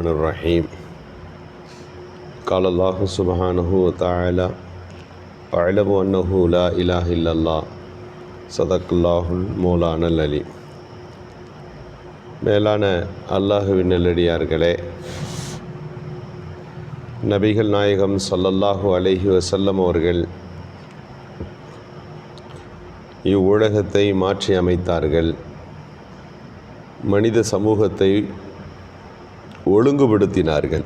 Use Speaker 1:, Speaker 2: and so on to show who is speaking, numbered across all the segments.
Speaker 1: الرحمن الرحيم قال الله سبحانه وتعالى واعلموا أنه لا إله إلا الله صدق الله المولانا العليم. மேலான அல்லாஹுவின் நல்லடியார்களே, நபிகள் நாயகம் ஸல்லல்லாஹு அலைஹி வஸல்லம் அவர்கள் இவ்வுலகத்தை மாற்றி அமைத்தார்கள். மனித சமூகத்தை ஒழுங்குபடுத்தினார்கள்.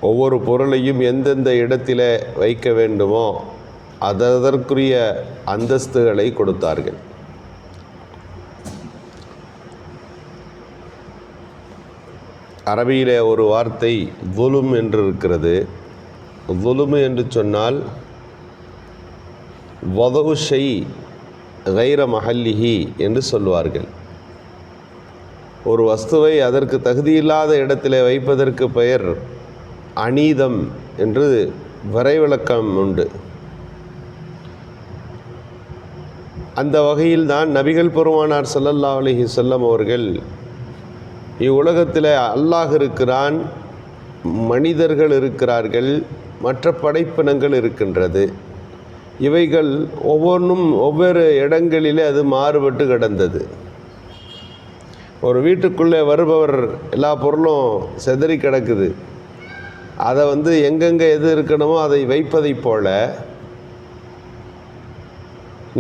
Speaker 1: ஒவ்வொரு பொருளையும் எந்தெந்த இடத்திலே வைக்க வேண்டுமோ அதற்குரிய அந்தஸ்துகளை கொடுத்தார்கள். அரபியிலே ஒரு வார்த்தை ظுலும் என்று இருக்கிறது. ظுலும் என்று சொன்னால் வதஉ ஷை கைர மஹல்லிஹி என்று சொல்வார்கள். ஒரு வஸ்துவை அதற்கு தகுதியில்லாத இடத்திலே வைப்பதற்கு பெயர் அநீதம் என்று வரைவிலக்கம் உண்டு. அந்த வகையில்தான் நபிகள் பெருமானார் ஸல்லல்லாஹு அலைஹி வஸல்லம் அவர்கள் இவ்வுலகத்தில் அல்லாஹ் இருக்கிறான், மனிதர்கள் இருக்கிறார்கள், மற்ற படைப்பினங்கள் இருக்கின்றது. இவைகள் ஒவ்வொன்றும் ஒவ்வொரு இடங்களிலே அது மாறுபட்டு கிடந்தது. ஒரு வீட்டுக்குள்ளே வருபவர் எல்லா பொருளும் செதறி கிடக்குது. அதை எங்கெங்கே எது இருக்கணுமோ அதை வைப்பதைப் போல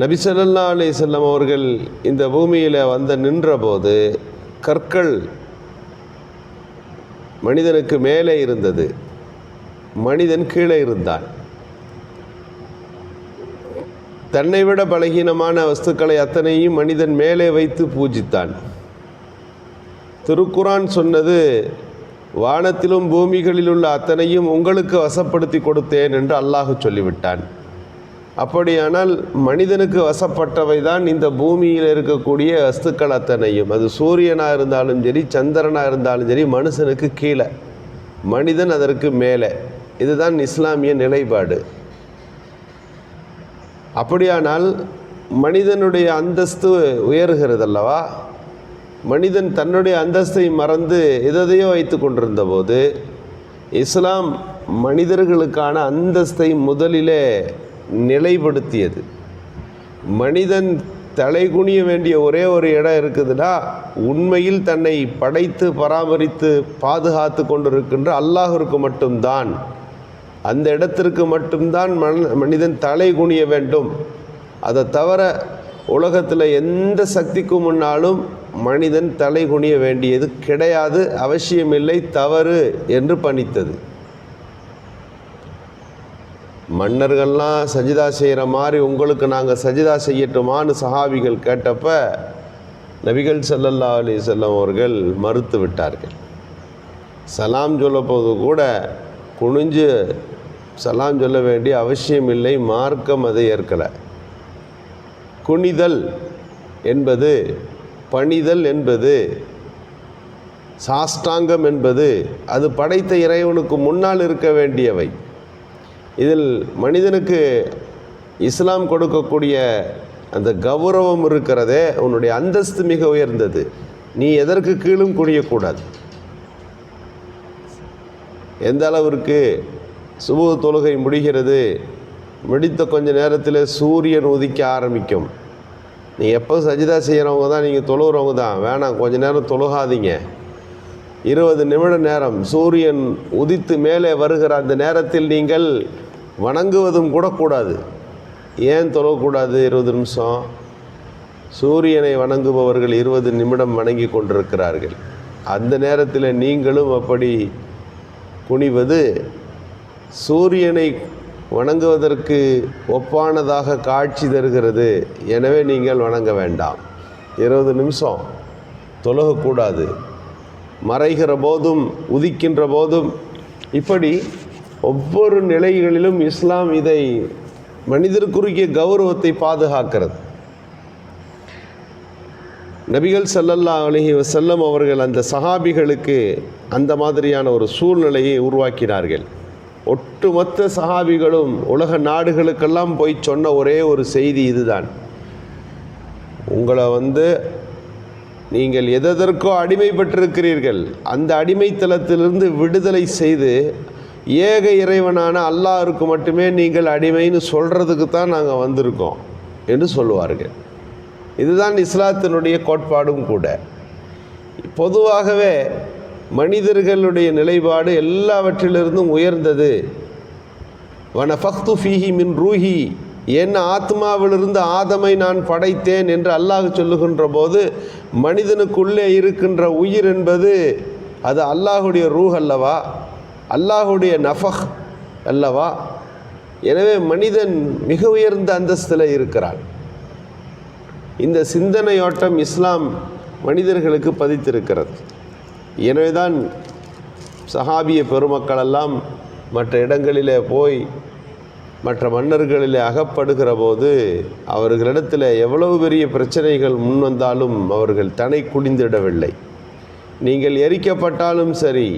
Speaker 1: நபி ஸல்லல்லாஹு அலைஹி வஸல்லம் அவர்கள் இந்த பூமியில் நின்றபோது கற்கள் மனிதனுக்கு மேலே இருந்தது, மனிதன் கீழே இருந்தான். தன்னை விட பலகீனமான வஸ்துக்களை அத்தனையும் மனிதன் மேலே வைத்து பூஜித்தான். திருக்குரான் சொன்னது, வானத்திலும் பூமிகளில் உள்ள அத்தனையும் உங்களுக்கு வசப்படுத்தி கொடுத்தேன் என்று அல்லாஹ் சொல்லிவிட்டான். அப்படியானால் மனிதனுக்கு வசப்பட்டவை தான் இந்த பூமியில் இருக்கக்கூடிய வஸ்துக்கள் அத்தனையும். அது சூரியனாக இருந்தாலும் சரி, சந்திரனாக இருந்தாலும் சரி, மனுஷனுக்கு கீழே, மனிதன் அதற்கு மேலே. இதுதான் இஸ்லாமிய நிலைப்பாடு. அப்படியானால் மனிதனுடைய அந்தஸ்து உயர்கிறது அல்லவா? மனிதன் தன்னுடைய அந்தஸ்தை மறந்து எதையோ வைத்து கொண்டிருந்த போது இஸ்லாம் மனிதர்களுக்கான அந்தஸ்தை முதலிலே நிலைப்படுத்தியது. மனிதன் தலைகுனிய வேண்டிய ஒரே ஒரு இடம் இருக்குதுன்னா, உண்மையில் தன்னை படைத்து பராமரித்து பாதுகாத்து கொண்டிருக்கின்ற அல்லாஹ்விற்கு மட்டும்தான். அந்த இடத்திற்கு மட்டும்தான் மனிதன் தலை குனிய வேண்டும். அதை தவிர உலகத்தில் எந்த சக்திக்கு முன்னாலும் மனிதன் தலை குனிய வேண்டியது கிடையாது, அவசியமில்லை, தவறு என்று பணித்தது. மன்னர்கள்லாம் சஜிதா செய்கிற மாதிரி உங்களுக்கு நாங்கள் சஜிதா செய்யட்டுமான்னு சஹாபிகள் கேட்டப்ப நபிகள் ஸல்லல்லாஹு அலைஹி வஸல்லம் அவர்கள் மறுத்து விட்டார்கள். சலாம் சொல்லப்போது கூட குனிஞ்சு சலாம் சொல்ல வேண்டிய அவசியமில்லை, மார்க்கம் அதை ஏற்கலை. குனிதல் என்பது, பணிதல் என்பது, சாஷ்டாங்கம் என்பது அது படைத்த இறைவனுக்கு முன்னால் இருக்க வேண்டியவை. இதில் மனிதனுக்கு இஸ்லாம் கொடுக்கக்கூடிய அந்த கௌரவம் இருக்கிறதே, உன்னுடைய அந்தஸ்து மிக உயர்ந்தது. நீ எதற்கு கீழும் குனியக்கூடாது. எந்த அளவிற்கு சுபஹ் தொழுகை முடிகிறது, முடித்த கொஞ்ச நேரத்தில் சூரியன் உதிக்க ஆரம்பிக்கும். நீ எப்போ சஜிதா செய்கிறவங்க தான், நீங்கள் தொழுகிறவங்க தான், வேணாம் கொஞ்ச நேரம் தொழுகாதீங்க. 20 நிமிட நேரம் சூரியன் உதித்து மேலே வருகிற அந்த நேரத்தில் நீங்கள் வணங்குவதும் கூட கூடாது. ஏன் தொழக்கூடாது? 20 நிமிஷம். சூரியனை வணங்குபவர்கள் 20 நிமிடம் வணங்கி கொண்டிருக்கிறார்கள். அந்த நேரத்தில் நீங்களும் அப்படி குனிவது சூரியனை வணங்குவதற்கு ஒப்பானதாக காட்சி தருகிறது. எனவே நீங்கள் வணங்க வேண்டாம். 20 நிமிஷம் தொழக்கூடாது. மறைகிற போதும் உதிக்கின்ற போதும், இப்படி ஒவ்வொரு நிலைகளிலும் இஸ்லாம் இதை மனிதருக்குரிய கௌரவத்தை பாதுகாக்கிறது. நபிகள் ஸல்லல்லாஹு அலைஹி வஸல்லம் அவர்கள் அந்த சஹாபிகளுக்கு அந்த மாதிரியான ஒரு சூழ்நிலையை உருவாக்கினார்கள். ஒட்டுமொத்த சஹாபிகளும் உலக நாடுகளுக்கெல்லாம் போய் சொன்ன ஒரே ஒரு செய்தி இதுதான். உங்களை நீங்கள் எதற்கோ அடிமைப்பட்டிருக்கிறீர்கள், அந்த அடிமைத்தளத்திலிருந்து விடுதலை செய்து ஏக இறைவனான அல்லாஹ்வுக்கு மட்டுமே நீங்கள் அடிமைன்னு சொல்கிறதுக்கு தான் நாங்கள் வந்திருக்கோம் என்று சொல்லுவார்கள். இதுதான் இஸ்லாத்தினுடைய கோட்பாடும் கூட. பொதுவாகவே மனிதர்களுடைய நிலைப்பாடு எல்லாவற்றிலிருந்தும் உயர்ந்தது. வனஃபக்து ஃபீஹி மின் ரூஹி, என் ஆத்மாவிலிருந்து ஆதமை நான் படைத்தேன் என்று அல்லாஹ் சொல்லுகின்ற போது மனிதனுக்குள்ளே இருக்கின்ற உயிர் என்பது அது அல்லாஹுடைய ரூஹ் அல்லவா, அல்லாஹுடைய நஃபஹ் அல்லவா? எனவே மனிதன் மிக உயர்ந்த அந்தஸ்தில் இருக்கிறான். இந்த சிந்தனையோட்டம் இஸ்லாம் மனிதர்களுக்கு பதித்திருக்கிறது. எனவேதான் சஹாபிய பெருமக்களெல்லாம் மற்ற இடங்களிலே போய் மற்ற மன்னர்களிலே அகப்படுகிற போது அவர்களிடத்தில் எவ்வளவு பெரிய பிரச்சனைகள் முன் வந்தாலும் அவர்கள் தனை குடிந்திடவில்லை. நீங்கள் எரிக்கப்பட்டாலும் சரி,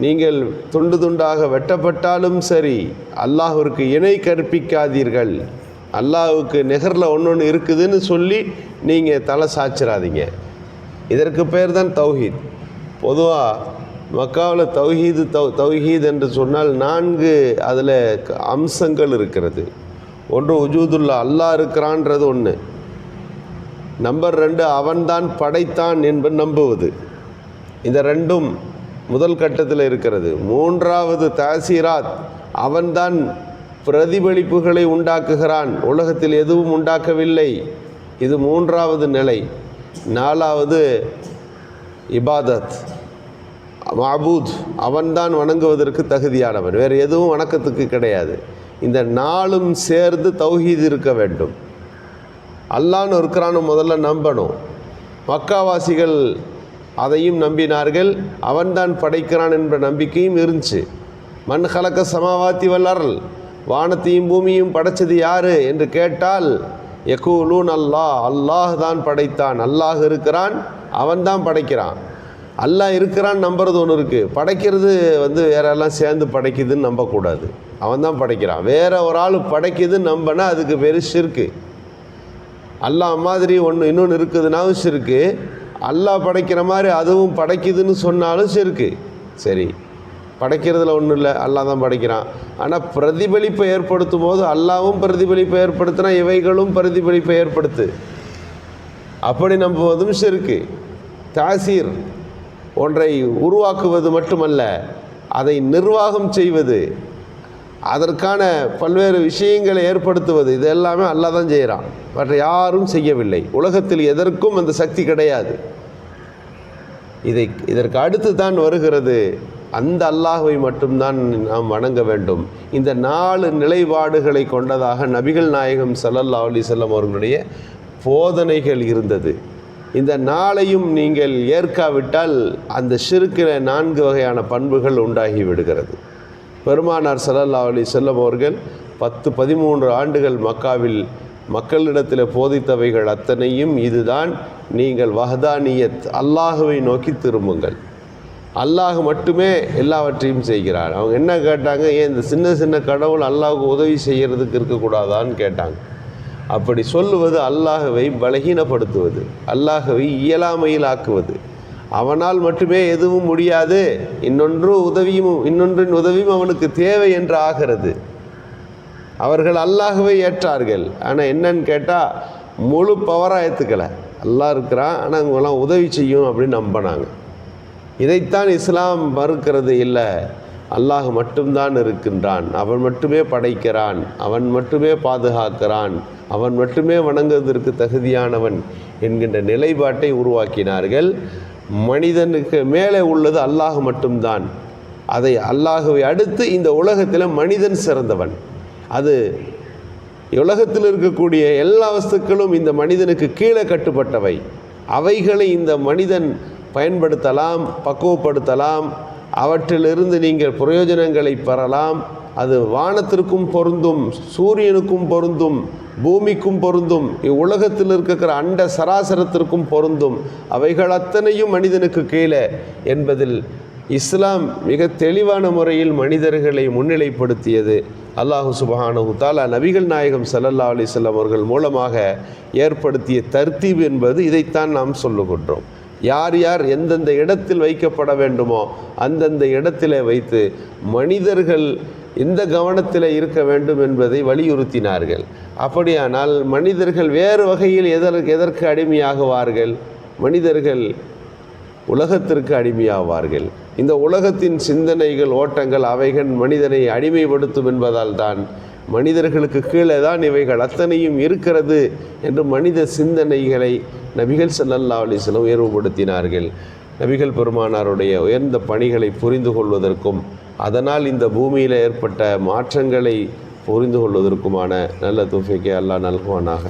Speaker 1: நீங்கள் துண்டு துண்டாக வெட்டப்பட்டாலும் சரி, அல்லாஹ்விற்கு இணை கற்பிக்காதீர்கள், அல்லாஹ்வுக்கு நிகரில் ஒன்று இருக்குதுன்னு சொல்லி நீங்கள் தலை சாய்ச்சிடாதீங்க. இதற்கு பேர் தான் தௌஹீத். பொதுவாக மக்காவில் தௌஹீத் என்று சொன்னால் 4 அதில் அம்சங்கள் இருக்கிறது. ஒன்று உஜூதுல்லா, அல்லாஹ் இருக்கிறான்றது ஒன்று. நம்பர் 2 அவன்தான் படைத்தான் என்பது நம்புவது. இந்த ரெண்டும் முதல் கட்டத்தில் இருக்கிறது. 3வது தாசீராத், அவன்தான் பிரதிபலிப்புகளை உண்டாக்குகிறான், உலகத்தில் எதுவும் உண்டாக்கவில்லை. இது 3வது நிலை. 4வது இபாதத், மாபூத், அவன்தான் வணங்குவதற்கு தகுதியானவன், வேறு எதுவும் வணக்கத்துக்கு கிடையாது. இந்த 4ம் சேர்ந்து தௌஹீத் இருக்க வேண்டும். அல்லாஹ்னு இருக்கிறான்னு முதல்ல நம்பணும். மக்காவாசிகள் அதையும் நம்பினார்கள். அவன்தான் படைக்கிறான் என்ற நம்பிக்கையும் இருந்துச்சு. மண் கலக்க சமாவாத்தி வல்லர், வானத்தையும் பூமியும் படைச்சது யார் என்று கேட்டால் யகூலூன் அல்லாஹ், அல்லாஹ் தான் படைத்தான், அல்லாஹ் இருக்கிறான், அவன்தான் படைக்கிறான். அல்லாஹ் இருக்கிறான் நம்புறது ஒன்று இருக்குது, படைக்கிறது வேறெல்லாம் சேர்ந்து படைக்குதுன்னு நம்பக்கூடாது. அவன் தான் படைக்கிறான். வேற ஒரு ஆள் படைக்குதுன்னு நம்பினா அதுக்கு பேர் ஷிர்க்கு. அல்லாஹ் மாதிரி இன்னொன்று இருக்குதுனாலும் ஷிர்க்கு, அல்லாஹ் படைக்கிற மாதிரி அதுவும் படைக்குதுன்னு சொன்னாலும் ஷிர்க்கு. சரி, படைக்கிறதுல ஒன்றும் இல்லை, அல்லாஹ் தான் படைக்கிறான். ஆனால் பிரதிபலிப்பை ஏற்படுத்தும் போது அல்லாவும் பிரதிபலிப்பை ஏற்படுத்தினா இவைகளும் பிரதிபலிப்பை ஏற்படுத்து, அப்படி நம்புவதும் ஷிர்க்கு. தாசீர், ஒன்றை உருவாக்குவது மட்டுமல்ல, அதை நிர்வாகம் செய்வது, அதற்கான பல்வேறு விஷயங்களை ஏற்படுத்துவது, இது எல்லாமே அல்லாஹ் தான் செய்கிறான், மற்ற யாரும் செய்யவில்லை. உலகத்தில் எதற்கும் அந்த சக்தி கிடையாது. இதற்கு அடுத்து தான் வருகிறது, அந்த அல்லாஹ்வை மட்டும்தான் நாம் வணங்க வேண்டும். இந்த 4 நிலைப்பாடுகளை கொண்டதாக நபிகள் நாயகம் ஸல்லல்லாஹு அலைஹி வஸல்லம் அவர்களுடைய போதனைகள் இருந்தது. இந்த 4ஐயும் நீங்கள் ஏற்காவிட்டால் அந்த ஷிர்க்கில் 4 வகையான பண்புகள் உண்டாகி விடுகிறது. பெருமானார் ஸல்லல்லாஹு அலைஹி வஸல்லம் அவர்கள் 10-13 ஆண்டுகள் மக்காவில் மக்களிடத்தில் போதித்தவைகள் அத்தனையும் இதுதான். நீங்கள் வஹ்தானியத், அல்லாஹுவை நோக்கி திரும்புங்கள், அல்லாஹ் மட்டுமே எல்லாவற்றையும் செய்கிறார். அவங்க என்ன கேட்டாங்க, ஏன் இந்த சின்ன சின்ன கடவுள் அல்லாஹுக்கு உதவி செய்கிறதுக்கு இருக்கக்கூடாதான்னு கேட்டாங்க. அப்படி சொல்லுவது அல்லாஹுவை பலகீனப்படுத்துவது, அல்லாஹுவை இயலாமையில் ஆக்குவது. அவனால் மட்டுமே எதுவும் முடியாது, இன்னொன்றின் உதவியும் அவனுக்கு தேவை என்று ஆகிறது. அவர்கள் அல்லாஹுவை ஏற்றார்கள், ஆனால் என்னன்னு கேட்டால் முழு பவராக ஏற்றுக்கலை. அல்லாஹ் இருக்கிறான், ஆனால் அவங்களாம் உதவி செய்யும் அப்படின்னு நம்பினாங்க. இதைத்தான் இஸ்லாம் மறுக்கிறது. இல்லை, அல்லாஹ் மட்டும்தான் இருக்கின்றான், அவன் மட்டுமே படைக்கிறான், அவன் மட்டுமே பாதுகாக்கிறான், அவன் மட்டுமே வணங்குவதற்கு தகுதியானவன் என்கின்ற நிலைப்பாட்டை உருவாக்கினார்கள். மனிதனுக்கு மேலே உள்ளது அல்லாஹ் மட்டும்தான். அதை அல்லாஹுவை அடுத்து இந்த உலகத்தில் மனிதன் சிறந்தவன். அது உலகத்தில் இருக்கக்கூடிய எல்லா வஸ்துக்களும் இந்த மனிதனுக்கு கீழே கட்டுப்பட்டவை. அவைகளை இந்த மனிதன் பயன்படுத்தலாம், பக்குவப்படுத்தலாம், அவற்றிலிருந்து நீங்கள் பிரயோஜனங்களை பெறலாம். அது வானத்திற்கும் பொருந்தும், சூரியனுக்கும் பொருந்தும், பூமிக்கும் பொருந்தும், இவ்வுலகத்தில் இருக்கிற அண்ட சராசரத்திற்கும் பொருந்தும். அவைகள் அத்தனையும் மனிதனுக்கு கீழே என்பதில் இஸ்லாம் மிக தெளிவான முறையில் மனிதர்களை முன்னிலைப்படுத்தியது. அல்லாஹு சுப்ஹானஹு தஆலா நபிகள் நாயகம் ஸல்லல்லாஹு அலைஹி வஸல்லம் அவர்கள் மூலமாக ஏற்படுத்திய தர்த்தீப் என்பது இதைத்தான் நாம் சொல்லுகின்றோம். யார் யார் எந்தெந்த இடத்தில் வைக்கப்பட வேண்டுமோ அந்தந்த இடத்திலே வைத்து மனிதர்கள் எந்த கவனத்தில் இருக்க வேண்டும் என்பதை வலியுறுத்தினார்கள். அப்படியானால் மனிதர்கள் வேறு வகையில் எதற்கு அடிமையாகுவார்கள்? மனிதர்கள் உலகத்திற்கு அடிமையாவார்கள். இந்த உலகத்தின் சிந்தனைகள் ஓட்டங்கள் அவைகள் மனிதனை அடிமைப்படுத்தும் என்பதால் தான் மனிதர்களுக்கு கீழே தான் இவைகள் அத்தனையும் இருக்கிறது என்று மனித சிந்தனைகளை நபிகள் ஸல்லல்லாஹு அலைஹி வஸல்லம் உயர்வுபடுத்தினார்கள். நபிகள் பெருமானாருடைய உயர்ந்த பணிகளை புரிந்து கொள்வதற்கும் அதனால் இந்த பூமியில் ஏற்பட்ட மாற்றங்களை புரிந்து கொள்வதற்குமான நல்ல தௌஃபீக்கை அல்லாஹ் நல்குவானாக.